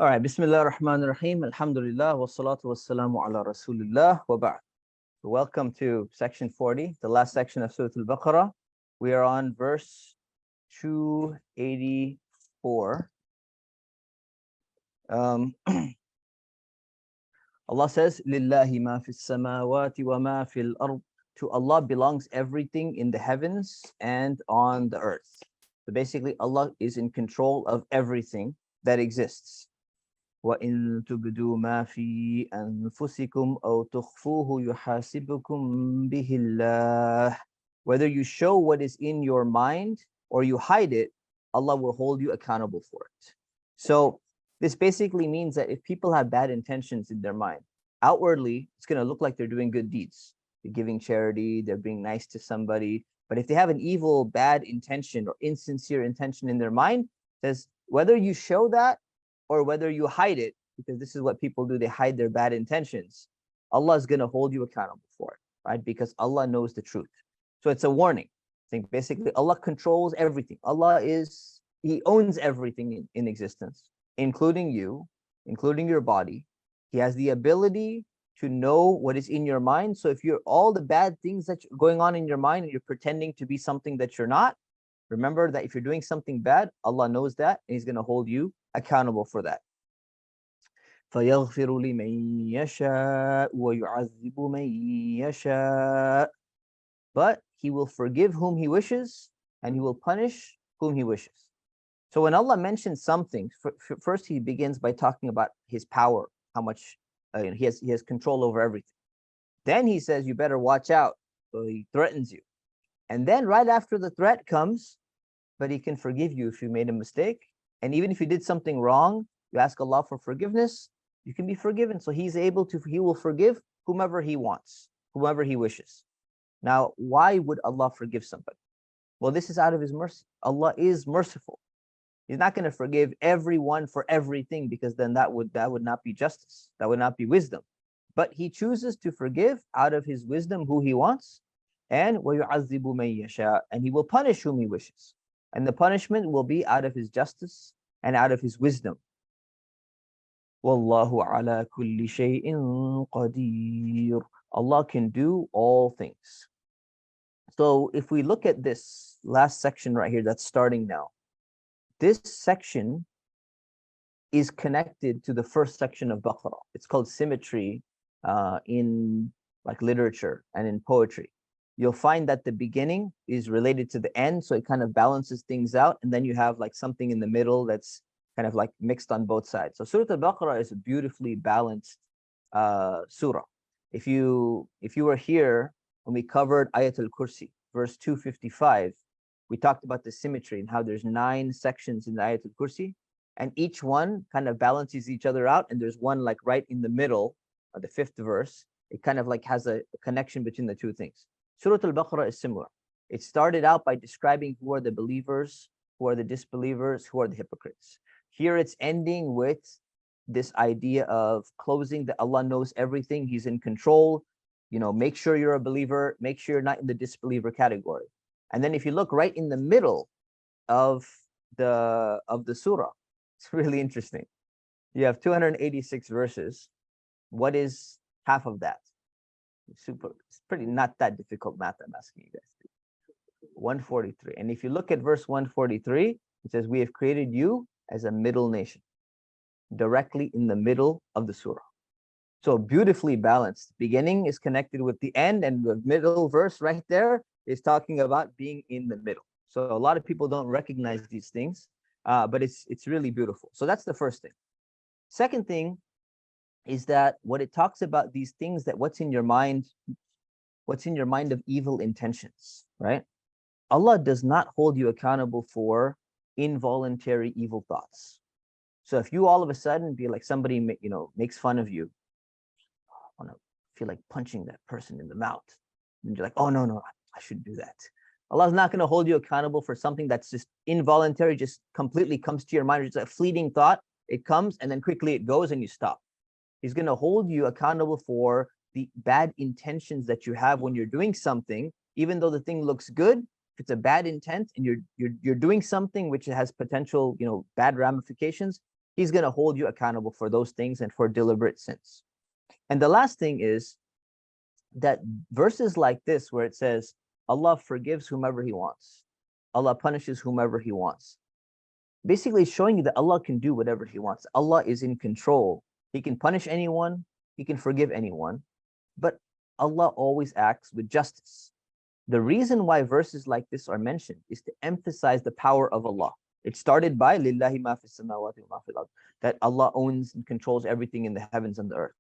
All right, Bismillah ar-Rahman ar-Rahim, Alhamdulillah, wa salatu wa salamu ala Rasulullah, wa ba'd. Welcome to section 40, the last section of Surah Al-Baqarah. We are on verse 284. Allah says, Lillahi ma fi samawati wa ma fil ard. To Allah belongs everything in the heavens and on the earth. So basically, Allah is in control of everything that exists. وَإِن تُبْدُوا مَا فِي أَنفُسِكُمْ أَوْ تُخْفُوهُ يُحَاسِبُكُم بِهِ اللَّهُ. Whether you show what is in your mind or you hide it, Allah will hold you accountable for it. So this basically means that if people have bad intentions in their mind, outwardly, it's going to look like they're doing good deeds. They're giving charity, they're being nice to somebody. But if they have an evil, bad intention or insincere intention in their mind, it says, whether you show that or whether you hide it, because this is what people do, they hide their bad intentions, Allah is going to hold you accountable for it, right? Because Allah knows the truth. So it's a warning. I think basically Allah controls everything. He owns everything in existence, including you, including your body. He has the ability to know what is in your mind. So if you're all the bad things that's going on in your mind and you're pretending to be something that you're not, remember that if you're doing something bad, Allah knows that and He's going to hold you accountable for that. فَيَغْفِرُ لِمَن يَشَاءُ وَيُعَذِّبُ مَن يَشَاءُ. But He will forgive whom He wishes and He will punish whom He wishes. So when Allah mentions something, first He begins by talking about His power, how much He has control over everything. Then He says, you better watch out. So He threatens you. And then right after the threat comes, but He can forgive you if you made a mistake. And even if you did something wrong, you ask Allah for forgiveness, you can be forgiven. So He will forgive whomever He wants, whomever He wishes. Now, why would Allah forgive somebody? Well, this is out of His mercy. Allah is merciful. He's not going to forgive everyone for everything, because then that would not be justice. That would not be wisdom. But He chooses to forgive out of His wisdom who He wants, and وَيُعَذِّبُ مَن يَشَاءُ, and He will punish whom He wishes. And the punishment will be out of His justice and out of His wisdom. Wallahu ala kulli shay'in qadir. Allah can do all things. So if we look at this last section right here that's starting now, this section is connected to the first section of Baqarah. It's called symmetry in like literature and in poetry. You'll find that the beginning is related to the end, so it kind of balances things out, and then you have like something in the middle that's kind of like mixed on both sides. So Surah Al-Baqarah is a beautifully balanced surah. If you were here when we covered Ayat al-Kursi, verse 255, we talked about the symmetry and how there's 9 sections in the Ayat al-Kursi, and each one kind of balances each other out, and there's one like right in the middle of the 5th verse. It kind of like has a connection between the two things. Surah Al-Baqarah is similar. It started out by describing who are the believers, who are the disbelievers, who are the hypocrites. Here it's ending with this idea of closing that Allah knows everything, He's in control. You know, make sure you're a believer, make sure you're not in the disbeliever category. And then if you look right in the middle of the surah, it's really interesting. You have 286 verses. What is half of that? It's pretty not that difficult math I'm asking you guys to do. 143. And if you look at verse 143, it says, we have created you as a middle nation, directly in the middle of the surah. So beautifully balanced. Beginning is connected with the end, and the middle verse right there is talking about being in the middle. So a lot of people don't recognize these things, but it's really beautiful. So that's the first thing. Second thing is that what it talks about, these things that what's in your mind of evil intentions, right? Allah does not hold you accountable for involuntary evil thoughts. So if you all of a sudden be like somebody, makes fun of you, I want to feel like punching that person in the mouth, and you're like, oh no, I shouldn't do that. Allah's not going to hold you accountable for something that's just involuntary, just completely comes to your mind. It's a fleeting thought. It comes and then quickly it goes and you stop. He's going to hold you accountable for the bad intentions that you have when you're doing something, even though the thing looks good. If it's a bad intent and you're doing something which has potential, bad ramifications, He's going to hold you accountable for those things and for deliberate sins. And the last thing is that verses like this, where it says, Allah forgives whomever He wants, Allah punishes whomever He wants, basically showing you that Allah can do whatever He wants. Allah is in control. He can punish anyone, He can forgive anyone, but Allah always acts with justice. The reason why verses like this are mentioned is to emphasize the power of Allah. It started by Lillahi ma fis samawati wa ma fil ard, that Allah owns and controls everything in the heavens and the earth.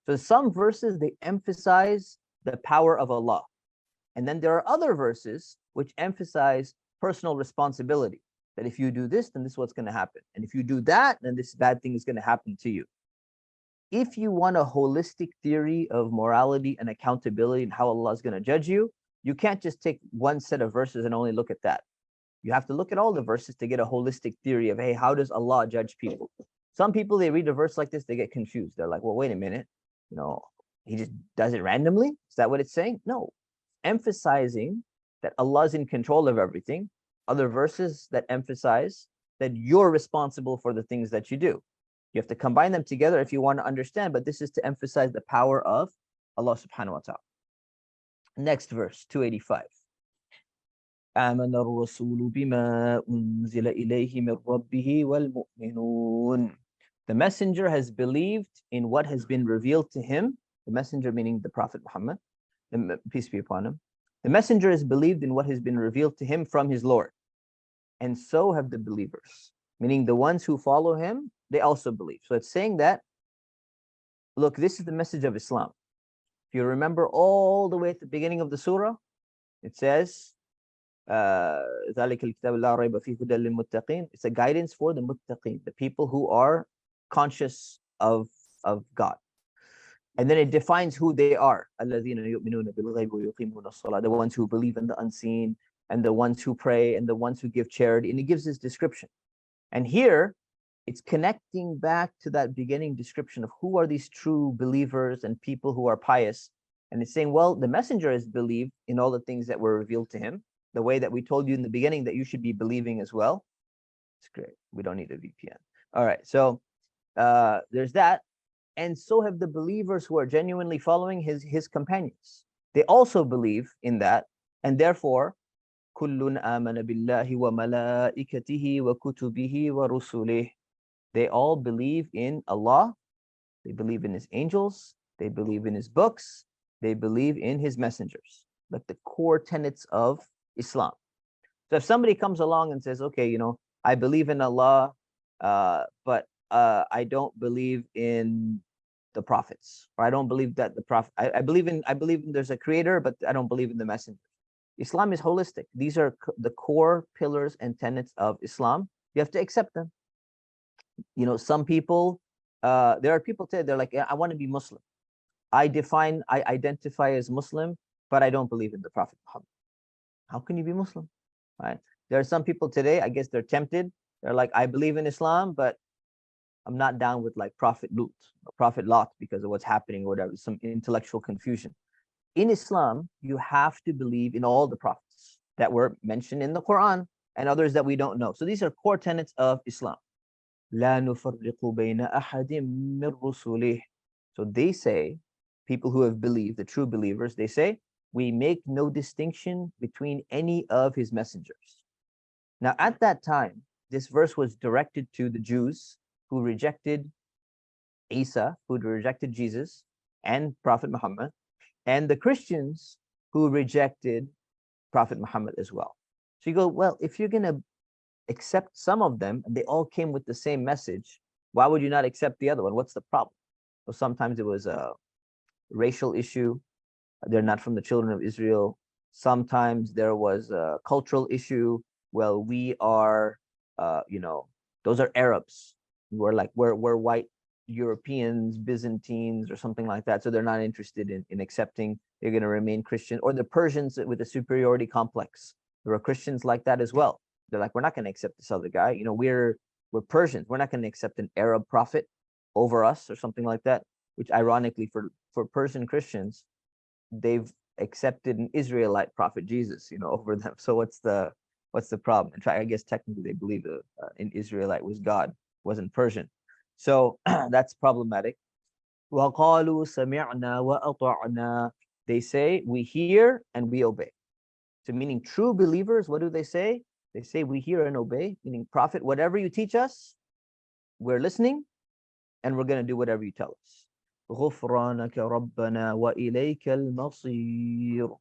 So some verses, they emphasize the power of Allah. And then there are other verses which emphasize personal responsibility, that if you do this, then this is what's going to happen. And if you do that, then this bad thing is going to happen to you. If you want a holistic theory of morality and accountability and how Allah is going to judge you, you can't just take one set of verses and only look at that. You have to look at all the verses to get a holistic theory of, hey, how does Allah judge people? Some people, they read a verse like this, they get confused. They're like, well, wait a minute, He just does it randomly? Is that what it's saying? No. Emphasizing that Allah is in control of everything. Other verses that emphasize that you're responsible for the things that you do. You have to combine them together if you want to understand, but this is to emphasize the power of Allah subhanahu wa ta'ala. Next verse, 285. آمن الرسول بما أنزل إليه من ربه والمؤمنون. The messenger has believed in what has been revealed to him. The messenger meaning the Prophet Muhammad, peace be upon him. The messenger has believed in what has been revealed to him from his Lord. And so have the believers, meaning the ones who follow him, they also believe. So it's saying that, look, this is the message of Islam. If you remember all the way at the beginning of the surah, it says, it's a guidance for the muttaqin, the people who are conscious of God. And then it defines who they are. The ones who believe in the unseen, and the ones who pray, and the ones who give charity. And it gives this description. And here, it's connecting back to that beginning description of who are these true believers and people who are pious. And it's saying, well, the messenger has believed in all the things that were revealed to him, the way that we told you in the beginning that you should be believing as well. It's great. We don't need a VPN. All right. So there's that. And so have the believers who are genuinely following his companions. They also believe in that. And therefore, كُلٌّ آمَنَ بِاللَّهِ وَمَلَائِكَتِهِ وَكُتُبِهِ وَرُسُلِهِ. They all believe in Allah. They believe in His angels. They believe in His books. They believe in His messengers. Like the core tenets of Islam. So if somebody comes along and says, okay, I believe in Allah, but I don't believe in the prophets, or I don't believe that the prophet, I believe in there's a creator, but I don't believe in the messenger. Islam is holistic. These are the core pillars and tenets of Islam. You have to accept them. Some people, there are people today, they're like, yeah, I want to be Muslim. I identify as Muslim, but I don't believe in the Prophet Muhammad. How can you be Muslim? Right? There are some people today, I guess they're tempted. They're like, I believe in Islam, but I'm not down with like Prophet Lut or Prophet Lot because of what's happening or whatever, some intellectual confusion. In Islam, you have to believe in all the prophets that were mentioned in the Qur'an and others that we don't know. So these are core tenets of Islam. لا نفرق بين أحد من رسله. So they say, people who have believed, the true believers, they say, we make no distinction between any of his messengers. Now, at that time, this verse was directed to the Jews who rejected Isa, who rejected Jesus and Prophet Muhammad, and the Christians who rejected Prophet Muhammad as well. So you go, well, if you're going to accept some of them, and they all came with the same message, why would you not accept the other one? What's the problem? So sometimes it was a racial issue. They're not from the children of Israel. Sometimes there was a cultural issue. Well, we are, those are Arabs. We're white Europeans, Byzantines, or something like that. So they're not interested in accepting. They're going to remain Christian. Or the Persians with the superiority complex. There are Christians like that as well. They're like, we're not going to accept this other guy. We're Persians. We're not going to accept an Arab prophet over us or something like that. Which ironically, for Persian Christians, they've accepted an Israelite prophet Jesus, over them. So what's the problem? In fact, I guess technically they believe an Israelite was God, wasn't Persian. So that's problematic. وَقَالُوا سَمِعْنَا وَأَطَعْنَا. They say, we hear and we obey. So meaning true believers, what do they say? They say, we hear and obey, meaning Prophet, whatever you teach us, we're listening and we're going to do whatever you tell us. غُفْرَانَكَ رَبَّنَا وَإِلَيْكَ الْمَصِيرُ.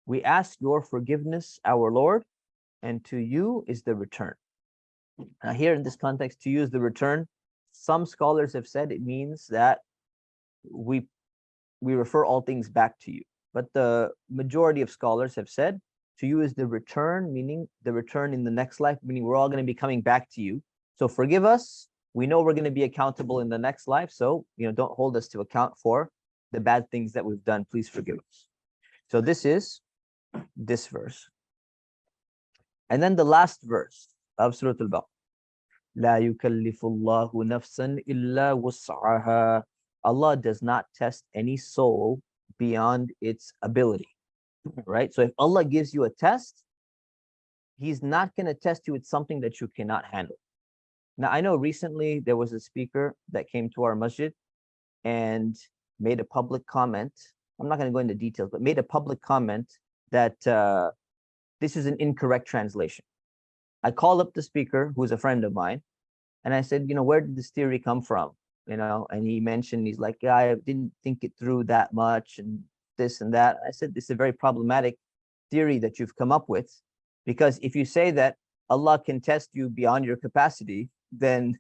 We ask your forgiveness, our Lord, and to you is the return. Now here in this context, to you is the return. Some scholars have said it means that we refer all things back to you. But the majority of scholars have said, to you is the return, meaning the return in the next life, meaning we're all going to be coming back to you. So forgive us. We know we're going to be accountable in the next life. So, don't hold us to account for the bad things that we've done. Please forgive us. So this is this verse. And then the last verse of Surah Al-Baqarah. لا يكلف الله نفسا إلا وسعها. Allah does not test any soul beyond its ability, right? So if Allah gives you a test, he's not going to test you with something that you cannot handle. Now, I know recently there was a speaker that came to our masjid and made a public comment. I'm not going to go into details, but made a public comment that this is an incorrect translation. I called up the speaker, who's a friend of mine, and I said, where did this theory come from? And he mentioned, he's like, yeah, I didn't think it through that much and this and that. I said, this is a very problematic theory that you've come up with, because if you say that Allah can test you beyond your capacity, then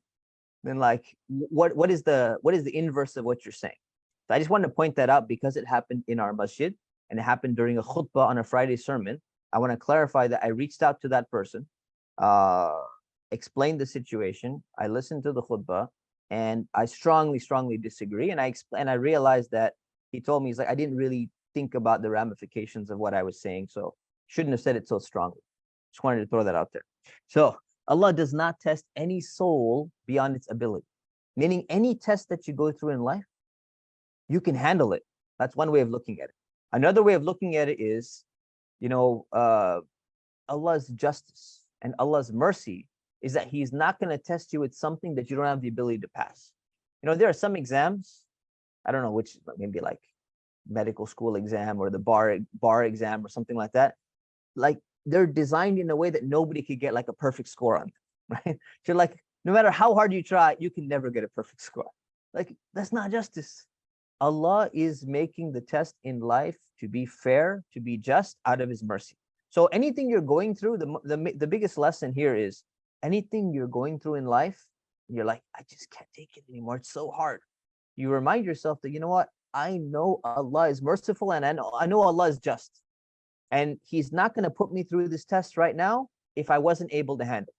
like, what is the inverse of what you're saying? So I just wanted to point that out because it happened in our masjid and it happened during a khutbah on a Friday sermon. I want to clarify that I reached out to that person, explained the situation. I listened to the khutbah, and I strongly disagree. And I realized that he told me, he's like, I didn't really think about the ramifications of what I was saying, so shouldn't have said it so strongly. Just wanted to throw that out there. So Allah does not test any soul beyond its ability, meaning any test that you go through in life, you can handle it. That's one way of looking at it. Another way of looking at it is, Allah's justice and Allah's mercy is that he's not going to test you with something that you don't have the ability to pass. There are some exams, I don't know which, maybe like medical school exam or the bar exam or something like that. Like, they're designed in a way that nobody could get like a perfect score on them, right? So like, no matter how hard you try, you can never get a perfect score. Like, that's not justice. Allah is making the test in life to be fair, to be just, out of his mercy. So anything you're going through, the biggest lesson here is, anything you're going through in life, you're like, I just can't take it anymore. It's so hard. You remind yourself that, you know what? I know Allah is merciful, and I know Allah is just. And he's not going to put me through this test right now if I wasn't able to handle it.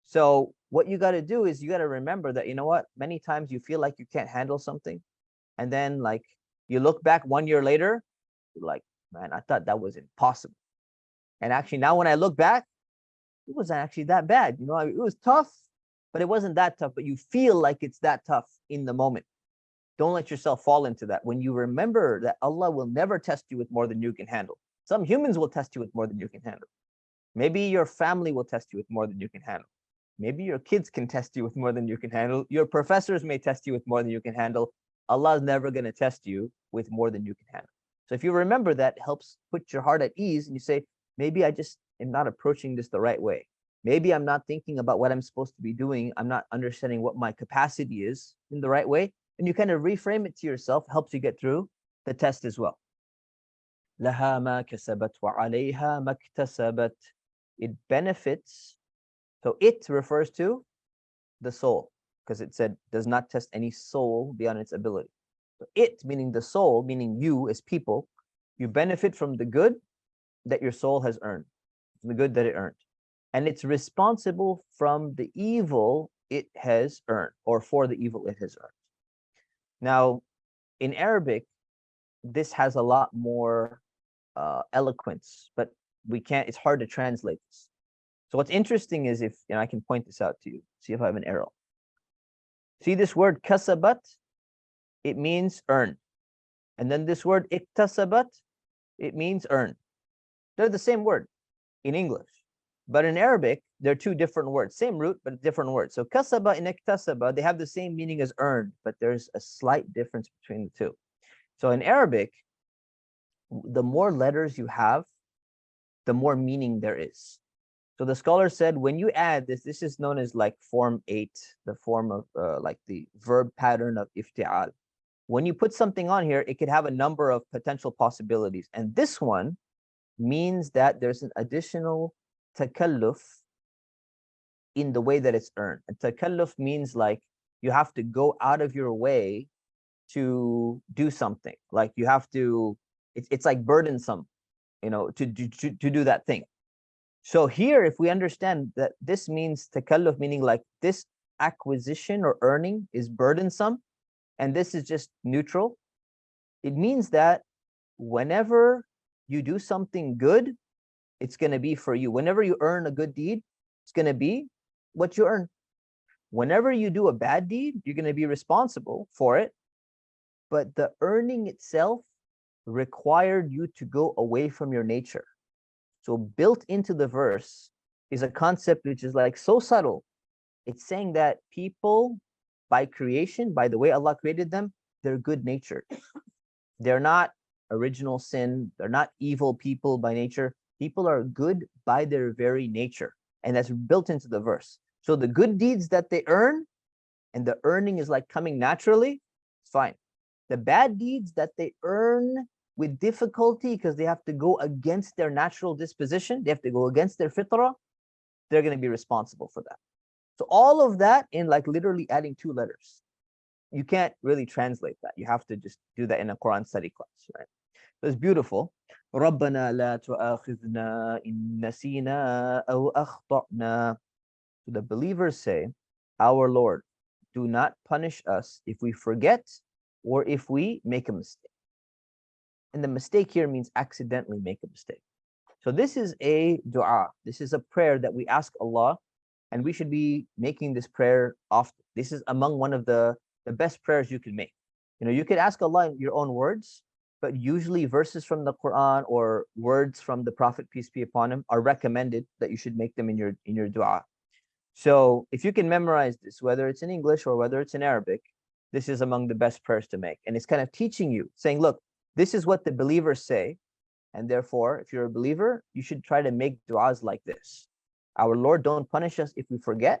So what you got to do is you got to remember that, you know what? Many times you feel like you can't handle something. And then like you look back 1 year later, you're like, man, I thought that was impossible. And actually now when I look back, it wasn't actually that bad. It was tough, but it wasn't that tough. But you feel like it's that tough in the moment. Don't let yourself fall into that. When you remember that Allah will never test you with more than you can handle. Some humans will test you with more than you can handle. Maybe your family will test you with more than you can handle. Maybe your kids can test you with more than you can handle. Your professors may test you with more than you can handle. Allah is never going to test you with more than you can handle. So if you remember that, it helps put your heart at ease, and you say, maybe I just am not approaching this the right way. Maybe I'm not thinking about what I'm supposed to be doing. I'm not understanding what my capacity is in the right way. And you kind of reframe it to yourself, helps you get through the test as well. لها ما كسبت وعليها ما اكتسبت. It benefits. So it refers to the soul, because it said does not test any soul beyond its ability. So it, meaning the soul, meaning you as people, you benefit from the good that your soul has earned, the good that it earned. And it's responsible from the evil it has earned, or for the evil it has earned. Now, in Arabic, this has a lot more eloquence, but it's hard to translate this. So what's interesting is, if I can point this out to you, see if I have an arrow. See this word kasabat, it means earned. And then this word iktasabat, it means earned. They're the same word in English, but in Arabic, they're two different words, same root, but different words. So kasaba and iktasaba, they have the same meaning as earned, but there's a slight difference between the two. So in Arabic, the more letters you have, the more meaning there is. So the scholar said, when you add this is known as like form 8, the form of like the verb pattern of ifti'al. When you put something on here, it could have a number of potential possibilities. And this one means that there's an additional takalluf in the way that it's earned. And takalluf means like you have to go out of your way to do something. Like you have to, it's like burdensome, you know, to do that thing. So here, if we understand that this means takalluf, meaning like this acquisition or earning is burdensome, and this is just neutral, it means that whenever you do something good, it's going to be for you. Whenever you earn a good deed, it's going to be what you earn. Whenever you do a bad deed, you're going to be responsible for it. But the earning itself required you to go away from your nature. So built into the verse is a concept which is like so subtle. It's saying that people by creation, by the way Allah created them, they're good natured. They're not original sin. They're not evil people by nature. People are good by their very nature. And that's built into the verse. So the good deeds that they earn, and the earning is like coming naturally, it's fine. The bad deeds that they earn with difficulty because they have to go against their natural disposition, they have to go against their fitrah, they're going to be responsible for that. So all of that in like literally adding 2 letters. You can't really translate that. You have to just do that in a Quran study class, right? So it's beautiful. رَبَّنَا لَا تُؤَاخِذْنَا إِن نَسِينَا أَوْ أَخْطَأْنَا. So the believers say, our Lord, do not punish us if we forget or if we make a mistake. And the mistake here means accidentally make a mistake. So this is a dua. This is a prayer that we ask Allah, and we should be making this prayer often. This is among one of the best prayers you can make. You know, you could ask Allah in your own words, but usually verses from the Quran or words from the Prophet, peace be upon him, are recommended that you should make them in your dua. So if you can memorize this, whether it's in English or whether it's in Arabic, this is among the best prayers to make. And it's kind of teaching you, saying, look, this is what the believers say. And therefore, if you're a believer, you should try to make du'as like this. Our Lord, don't punish us if we forget.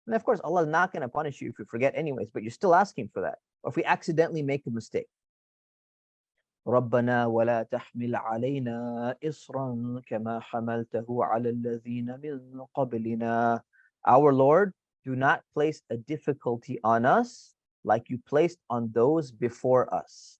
And of course, Allah is not going to punish you if you forget anyways, but you're still asking for that. Or if we accidentally make a mistake. رَبَّنَا وَلَا تَحْمِلْ عَلَيْنَا إِصْرًا كَمَا حَمَلْتَهُ عَلَى الَّذِينَ مِنْ قَبْلِنَا. Our Lord, do not place a difficulty on us like you placed on those before us.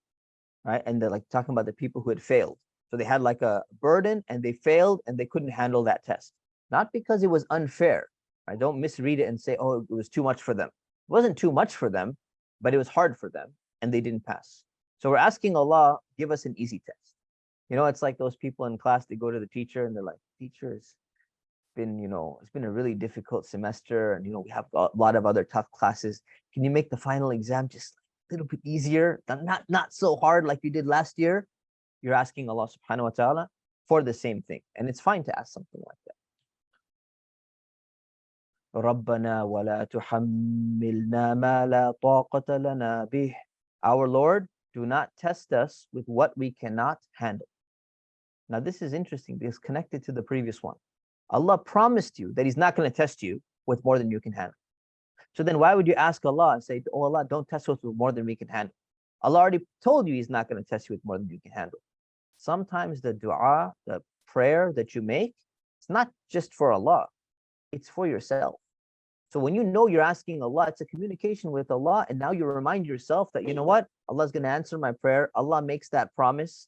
Right? And they're like talking about the people who had failed. So they had like a burden and they failed and they couldn't handle that test. Not because it was unfair. Right? Don't misread it and say, oh, it was too much for them. It wasn't too much for them, but it was hard for them and they didn't pass. So we're asking Allah, give us an easy test. You know, it's like those people in class, they go to the teacher and they're like, teacher, it's been a really difficult semester. And, we have a lot of other tough classes. Can you make the final exam just a little bit easier? Not so hard like you did last year. You're asking Allah subhanahu wa ta'ala for the same thing. And it's fine to ask something like that. رَبَّنَا وَلَا تُحَمِّلْنَا مَا لَا طَاقَةَ لَنَا بِهِ. Our Lord, do not test us with what we cannot handle. Now this is interesting because connected to the previous one. Allah promised you that He's not going to test you with more than you can handle. So then why would you ask Allah and say, oh Allah, don't test us with more than we can handle? Allah already told you He's not going to test you with more than you can handle. Sometimes the dua, the prayer that you make, it's not just for Allah, it's for yourself. So when you know you're asking Allah, it's a communication with Allah, and now you remind yourself that, you know what, Allah's going to answer my prayer. Allah makes that promise.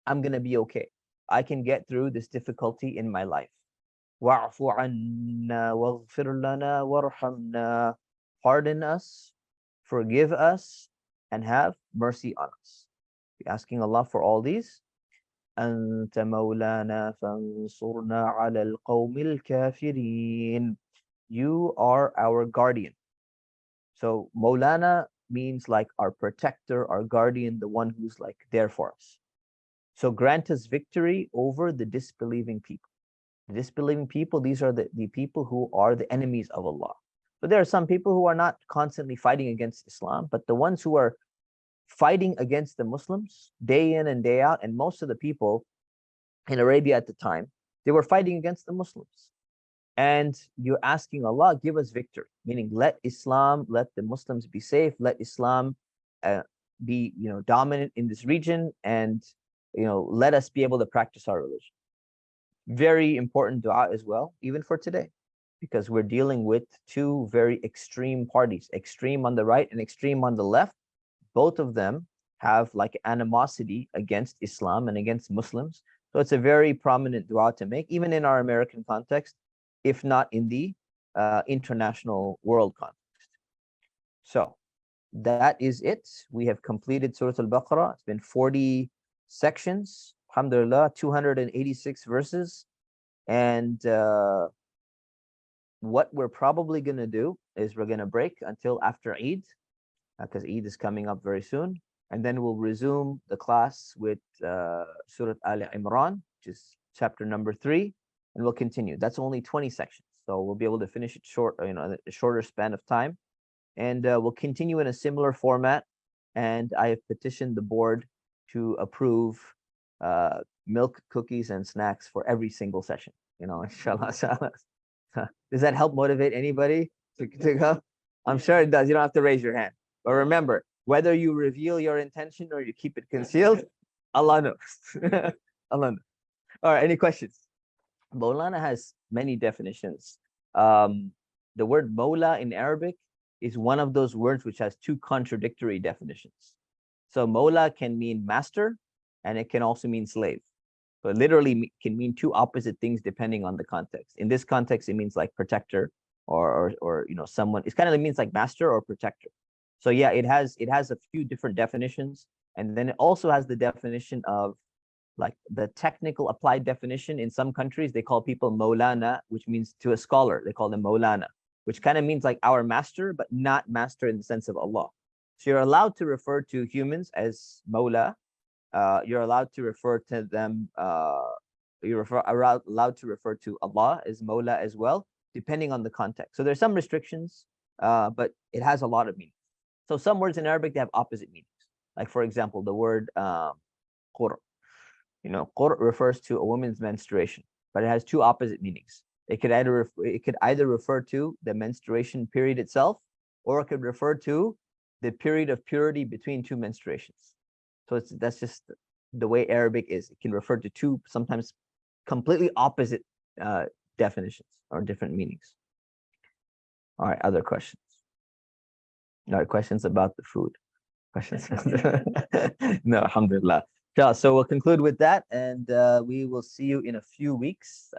I'm going to be okay. I can get through this difficulty in my life. وَاعْفُ عَنَّا وَاغْفِرْ لَنَا وَارْحَمْنَا. Pardon us, forgive us, and have mercy on us. You're asking Allah for all these. أَنْتَ مَوْلَانَا فَانْصُرْنَا عَلَى الْقَوْمِ الْكَافِرِينَ. You are our guardian. So Maulana means like our protector, our guardian, the one who's like there for us. So grant us victory over the disbelieving people. The disbelieving people, these are the people who are the enemies of Allah. But there are some people who are not constantly fighting against Islam, but the ones who are fighting against the Muslims day in and day out, and most of the people in Arabia at the time, they were fighting against the Muslims. And you're asking Allah, give us victory, meaning let Islam, let the Muslims be safe, let Islam be, dominant in this region, and, let us be able to practice our religion. Very important dua as well, even for today, because we're dealing with two very extreme parties, extreme on the right and extreme on the left. Both of them have like animosity against Islam and against Muslims. So it's a very prominent dua to make, even in our American context, if not in the international world context. So that is it. We have completed Surah Al-Baqarah. It's been 40 sections, alhamdulillah, 286 verses. And what we're probably going to do is we're going to break until after Eid, because Eid is coming up very soon. And then we'll resume the class with Surah Al-Imran, which is chapter number 3, and we'll continue. That's only 20 sections. So we'll be able to finish it short, in a shorter span of time. And we'll continue in a similar format. And I have petitioned the board to approve milk, cookies, and snacks for every single session. Inshallah. Does that help motivate anybody to go? I'm sure it does. You don't have to raise your hand. But remember, whether you reveal your intention or you keep it concealed, Allah knows. Allah knows. All right, any questions? Maulana has many definitions. The word Mawla in Arabic is one of those words which has two contradictory definitions. So Mawla can mean master, and it can also mean slave. So it literally can mean two opposite things depending on the context. In this context, it means like protector or someone. It kind of means like master or protector. So yeah, it has a few different definitions, and then it also has the definition of like the technical applied definition. In some countries, they call people Maulana, which means to a scholar. They call them Maulana, which kind of means like our master, but not master in the sense of Allah. So you're allowed to refer to humans as Mawla. You're allowed to refer to them. Allowed to refer to Allah as Mawla as well, depending on the context. So there's some restrictions, but it has a lot of meanings. So some words in Arabic, they have opposite meanings. Like for example, the word qur. Qur refers to a woman's menstruation, but it has two opposite meanings. It could either refer to the menstruation period itself, or it could refer to the period of purity between two menstruations. So that's just the way Arabic is. It can refer to two sometimes completely opposite definitions or different meanings. All right, other questions? All right, questions about the food. Questions? No, alhamdulillah. So we'll conclude with that, and we will see you in a few weeks.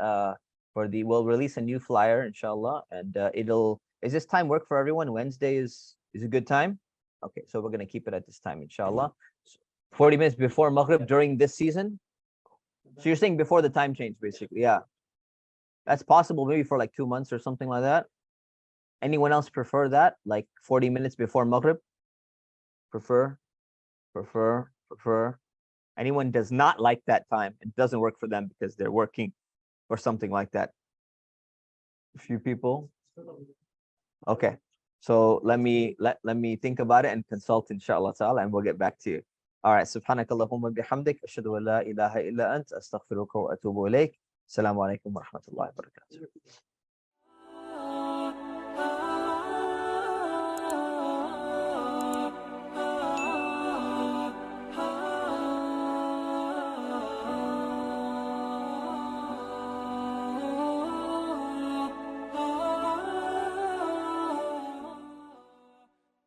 We'll release a new flyer, inshallah, and is this time work for everyone? Wednesday is a good time? Okay, so we're going to keep it at this time, inshallah. 40 minutes before Maghrib during this season? So you're saying before the time change, basically, yeah. That's possible maybe for like 2 months or something like that. Anyone else prefer that? Like 40 minutes before Maghrib? Prefer? Anyone does not like that time? It doesn't work for them because they're working or something like that. A few people? Okay. So let me think about it and consult inshallah ta'ala, and we'll get back to you. All right. Subhanakallahumma bihamdik. Ashhadu an la ilaha illa ant. Astaghfiruka wa atubu ilayk. Assalamu alaikum wa rahmatullahi wa barakatuh.